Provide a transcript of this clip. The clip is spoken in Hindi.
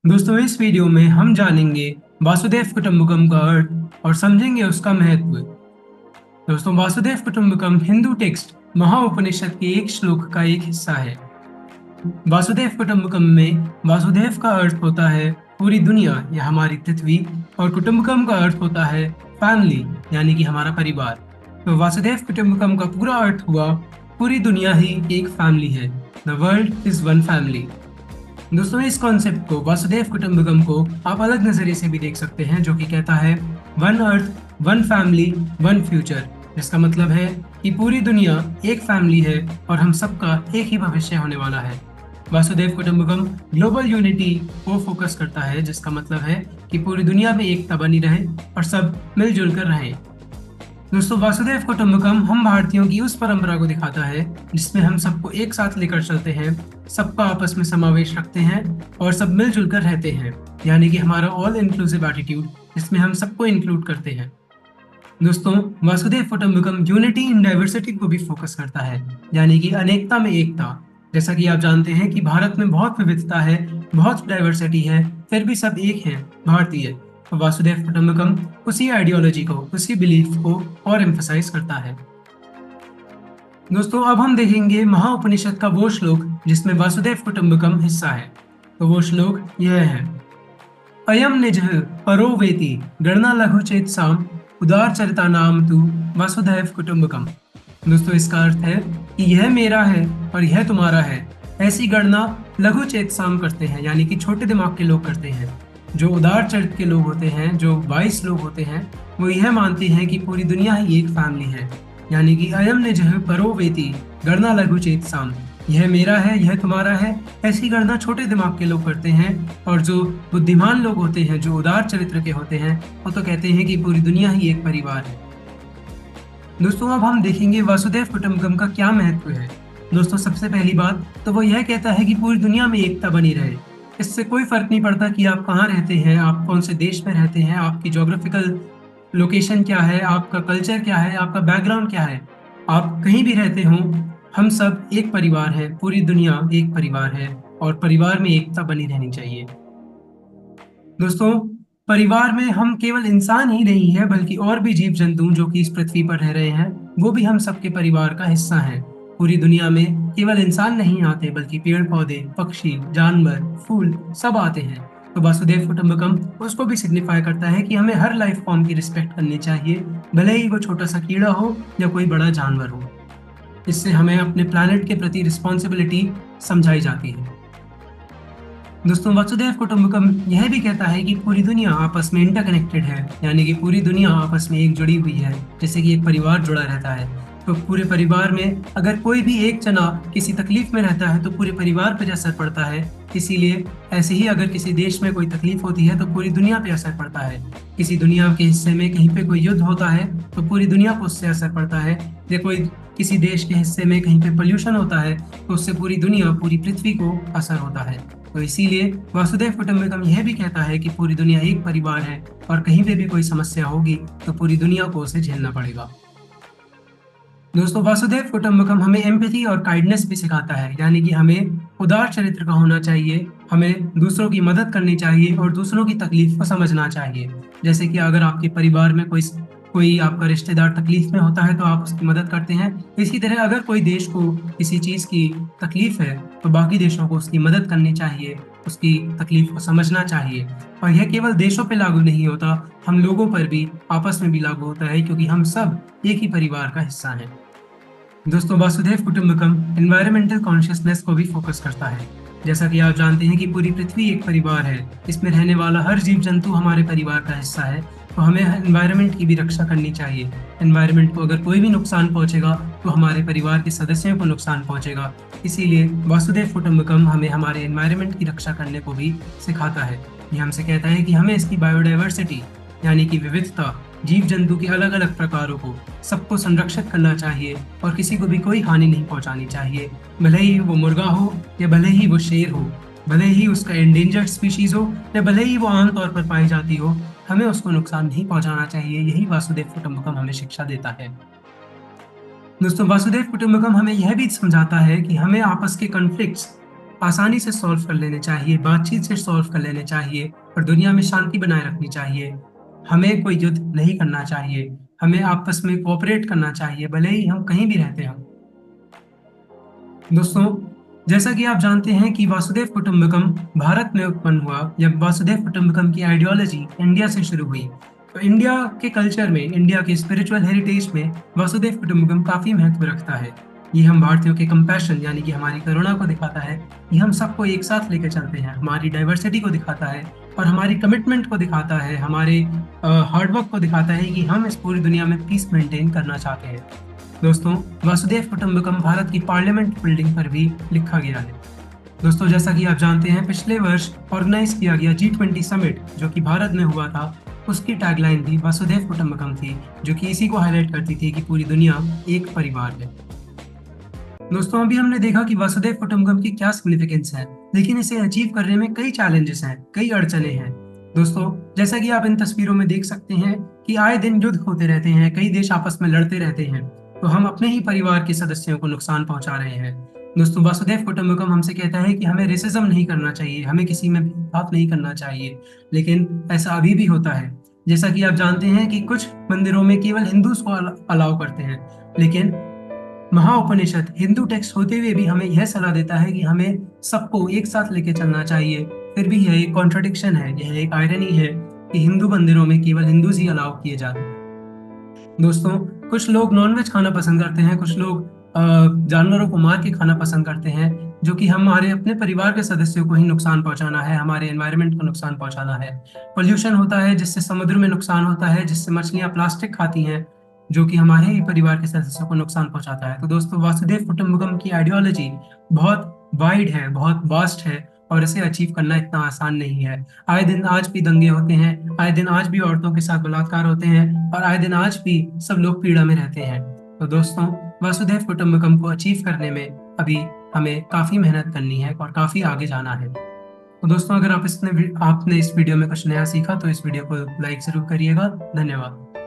दोस्तों इस वीडियो में हम जानेंगे वासुदेव कुटुंबकम का अर्थ और समझेंगे उसका महत्व। दोस्तों वासुदेव कुटुंबकम हिंदू टेक्स्ट महाउपनिषद के एक श्लोक का एक हिस्सा है। वासुदेव कुटुंबकम में वासुदेव का अर्थ होता है पूरी दुनिया या हमारी पृथ्वी, और कुटुंबकम का अर्थ होता है फैमिली यानी कि हमारा परिवार। तो वासुदेव कुटुंबकम का पूरा अर्थ हुआ पूरी दुनिया ही एक फैमिली है। The world is one family. दोस्तों इस कॉन्सेप्ट को, वासुदेव कुटुंबकम को, आप अलग नजरिए से भी देख सकते हैं, जो कि कहता है one earth, one family, one future. जिसका मतलब है कि पूरी दुनिया एक फैमिली है और हम सबका एक ही भविष्य होने वाला है। वासुदेव कुटुंबकम ग्लोबल यूनिटी को फोकस करता है, जिसका मतलब है कि पूरी दुनिया में एकता बनी रहे और सब मिलजुल कर रहें। दोस्तों वासुदेव कुटुंबकम हम भारतीयों की उस परंपरा को दिखाता है जिसमें हम सबको एक साथ लेकर चलते हैं, सबका आपस में समावेश रखते हैं और सब मिलजुल कर रहते हैं, यानी कि हमारा ऑल इंक्लूसिव एटीट्यूड जिसमें हम सबको इंक्लूड करते हैं। दोस्तों वासुदेव कुटुंबकम यूनिटी इन डाइवर्सिटी को भी फोकस करता है, यानी कि अनेकता में एकता। जैसा कि आप जानते हैं कि भारत में बहुत विविधता है, बहुत डाइवर्सिटी है, फिर भी सब एक हैं, भारतीय। तो वासुदेव कुटुंबकम उसी आइडियोलॉजी को, उसी बिलीफ को और एम्फसाइज करता है। दोस्तों अब हम देखेंगे महाउपनिषद का वो श्लोक जिसमें वासुदेव कुटुंबकम हिस्सा है। तो वो श्लोक यह है, अयम निजः परो वेति गणना लघु चेत साम उदार चरिता नाम तु वासुदेव कुटुंबकम। दोस्तों इसका अर्थ है कि यह मेरा है और यह तुम्हारा है। ऐसी गणना लघु चेत साम करते हैं, यानी कि छोटे दिमाग के लोग करते हैं। जो उदार चरित्र के लोग होते हैं, जो वाइस लोग होते हैं, वो यह मानते हैं कि पूरी दुनिया ही एक फैमिली है, यानी कि अयम निजः परो वेति गणना लघु चेत साम, यह मेरा है, यह तुम्हारा है। ऐसी गणना छोटे दिमाग के लोग करते हैं, और जो बुद्धिमान लोग होते हैं, जो उदार चरित्र के होते हैं, वो तो कहते हैं कि पूरी दुनिया ही एक परिवार है। दोस्तों अब हम देखेंगे वासुदेव कुटुंबकम का क्या महत्व है। दोस्तों सबसे पहली बात तो वो यह कहता है कि पूरी दुनिया में एकता बनी रहे। इससे कोई फर्क नहीं पड़ता कि आप कहाँ रहते हैं, आप कौन से देश में रहते हैं, आपकी ज्योग्राफिकल लोकेशन क्या है, आपका कल्चर क्या है, आपका बैकग्राउंड क्या है। आप कहीं भी रहते हो, हम सब एक परिवार है, पूरी दुनिया एक परिवार है, और परिवार में एकता बनी रहनी चाहिए। दोस्तों परिवार में हम केवल इंसान ही नहीं है, बल्कि और भी जीव जंतु जो कि इस पृथ्वी पर रह रहे हैं, वो भी हम सबके परिवार का हिस्सा हैं। पूरी दुनिया में केवल इंसान नहीं आते, बल्कि पेड़ पौधे, पक्षी, जानवर, फूल सब आते हैं। तो वासुदेव कुटुंबकम उसको भी सिग्निफाई करता है कि हमें हर लाइफ फॉर्म की रिस्पेक्ट करनी चाहिए, भले ही वो छोटा सा कीड़ा हो या कोई बड़ा जानवर हो। इससे हमें अपने प्लैनेट के प्रति रिस्पॉन्सिबिलिटी समझाई जाती है। दोस्तों वासुदेव कुटुंबकम यह भी कहता है कि पूरी दुनिया आपस में इंटरकनेक्टेड है, यानी कि पूरी दुनिया आपस में एक जुड़ी हुई है, जैसे कि एक परिवार जुड़ा रहता है। तो पूरे परिवार में अगर कोई भी एक जना किसी तकलीफ में रहता है तो पूरे परिवार पर असर पड़ता है। इसीलिए ऐसे ही अगर किसी देश में कोई तकलीफ होती है तो पूरी दुनिया पे असर पड़ता है। किसी दुनिया के हिस्से में कहीं पे कोई युद्ध होता है तो पूरी दुनिया को उससे असर पड़ता है। या कोई किसी देश के हिस्से में कहीं पे पोल्यूशन होता है तो उससे पूरी दुनिया, पूरी पृथ्वी को असर होता है। तो इसीलिए वासुदेव कुटुंबकम यह भी कहता है कि पूरी दुनिया एक परिवार है, और कहीं पे भी कोई समस्या होगी तो पूरी दुनिया को उसे झेलना पड़ेगा। दोस्तों वासुदेव कुटुंबकम हमें एम्पैथी और काइंडनेस भी सिखाता है, यानी कि हमें उदार चरित्र का होना चाहिए, हमें दूसरों की मदद करनी चाहिए और दूसरों की तकलीफ को समझना चाहिए। जैसे कि अगर आपके परिवार में कोई कोई आपका रिश्तेदार तकलीफ में होता है तो आप उसकी मदद करते हैं। इसी तरह अगर कोई देश को किसी चीज़ की तकलीफ है तो बाकी देशों को उसकी मदद करनी चाहिए, उसकी तकलीफ को समझना चाहिए। और यह केवल देशों पे लागू नहीं होता, हम लोगों पर भी, आपस में भी लागू होता है, क्योंकि हम सब एक ही परिवार का हिस्सा हैं। दोस्तों वासुदेव कुटुंबकम एनवायरमेंटल कॉन्शियसनेस को भी फोकस करता है। जैसा कि आप जानते हैं कि पूरी पृथ्वी एक परिवार है, इसमें रहने वाला हर जीव जंतु हमारे परिवार का हिस्सा है। तो हमें एनवायरमेंट की भी रक्षा करनी चाहिए। एनवायरमेंट को अगर कोई भी नुकसान पहुंचेगा तो हमारे परिवार के सदस्यों को नुकसान पहुंचेगा। इसीलिए वासुदेव कुटुंबकम हमें हमारे एनवायरमेंट की रक्षा करने को भी सिखाता है। ये हमसे कहता है कि हमें इसकी बायोडाइवर्सिटी, यानी कि विविधता, जीव जंतु के अलग अलग प्रकारों को, सबको संरक्षित करना चाहिए और किसी को भी कोई हानि नहीं पहुंचानी चाहिए। भले ही वो मुर्गा हो या भले ही वो शेर हो, भले ही उसका एंडेंजर्ड स्पीशीज हो या भले ही वो आमतौर पर पाई जाती हो, हमें उसको नुकसान नहीं पहुंचाना चाहिए। यही वासुदेव कुटुंबकम हमें शिक्षा देता है। दोस्तों वासुदेव कुटुंबकम हमें यह भी समझाता है कि हमें आपस के कॉन्फ्लिक्ट्स आसानी से सॉल्व कर लेने चाहिए, बातचीत से सॉल्व कर लेने चाहिए और दुनिया में शांति बनाए रखनी चाहिए। हमें कोई युद्ध नहीं करना चाहिए, हमें आपस में कोऑपरेट करना चाहिए, भले ही हम कहीं भी रहते हों। दोस्तों, जैसा कि आप जानते हैं कि वासुदेव कुटुंबकम भारत में उत्पन्न हुआ, या वासुदेव कुटुंबकम की आइडियोलॉजी इंडिया से शुरू हुई। तो इंडिया के कल्चर में, इंडिया के स्पिरिचुअल हेरिटेज में वासुदेव कुटुंबकम काफी महत्व रखता है। ये हम भारतीयों के कंपैशन यानी कि हमारी करुणा को दिखाता है, कि हम सबको एक साथ लेकर चलते हैं, हमारी डाइवर्सिटी को दिखाता है और हमारी कमिटमेंट को दिखाता है, हमारे हार्डवर्क को दिखाता है कि हम इस पूरी दुनिया में पीस मेंटेन करना चाहते हैं। दोस्तों, वासुदेव कुटुंबकम भारत की पार्लियामेंट बिल्डिंग पर भी लिखा गया है। दोस्तों, जैसा कि आप जानते हैं, पिछले वर्ष ऑर्गेनाइज किया गया G20 समिट जो कि भारत में हुआ था, उसकी टैगलाइन भी वासुदेव कुटुंबकम थी, जो कि इसी को हाईलाइट करती थी कि पूरी दुनिया एक परिवार है। दोस्तों, अभी हमने देखा कि वासुदेव कुटुंबकम की क्या सिग्निफिकेंस है, लेकिन इसे अचीव करने में कई चैलेंजेस हैं, कई अड़चने हैं। दोस्तों, जैसा कि आप इन तस्वीरों में देख सकते हैं कि आए दिन युद्ध होते रहते हैं, कई देश आपस में लड़ते रहते हैं, तो हम अपने ही परिवार के सदस्यों को नुकसान पहुंचा रहे हैं। दोस्तों, वासुदेव कुटुंबकम हमसे कहता है कि हमें रेसिज्म नहीं करना चाहिए, हमें किसी में भेदभाव नहीं करना चाहिए, लेकिन ऐसा अभी भी होता है। जैसा कि आप जानते हैं कि कुछ मंदिरों में केवल हिंदूज को अलाउ करते हैं, लेकिन महाउपनिषद हिंदू टेक्स्ट होते हुए भी हमें यह सलाह देता है कि हमें सबको एक साथ लेके चलना चाहिए। फिर भी यह एक कॉन्ट्रडिक्शन है, यह एक आयरनी है कि हिंदू मंदिरों में केवल हिंदूज ही अलाउ किए जाते हैं। दोस्तों, कुछ लोग नॉनवेज खाना पसंद करते हैं, कुछ लोग जानवरों को मार के खाना पसंद करते हैं, जो कि हमारे अपने परिवार के सदस्यों को ही नुकसान पहुंचाना है, हमारे एनवायरनमेंट को नुकसान पहुंचाना है। पोल्यूशन होता है जिससे समुद्र में नुकसान होता है, जिससे मछलियां प्लास्टिक खाती हैं, जो कि हमारे ही परिवार के सदस्यों को नुकसान पहुंचाता है। तो दोस्तों, वासुदेव कुटुंबकम की आइडियोलॉजी बहुत वाइड है, बहुत वास्ट है और इसे अचीव करना इतना आसान नहीं है। आए दिन आज भी दंगे होते हैं, आए दिन आज भी औरतों के साथ बलात्कार होते हैं और आए दिन आज भी सब लोग पीड़ा में रहते हैं। तो दोस्तों, वासुदेव कुटुंबकम को अचीव करने में अभी हमें काफी मेहनत करनी है और काफी आगे जाना है। तो दोस्तों, अगर आपने इस वीडियो में कुछ नया सीखा तो इस वीडियो को लाइक जरूर करिएगा। धन्यवाद।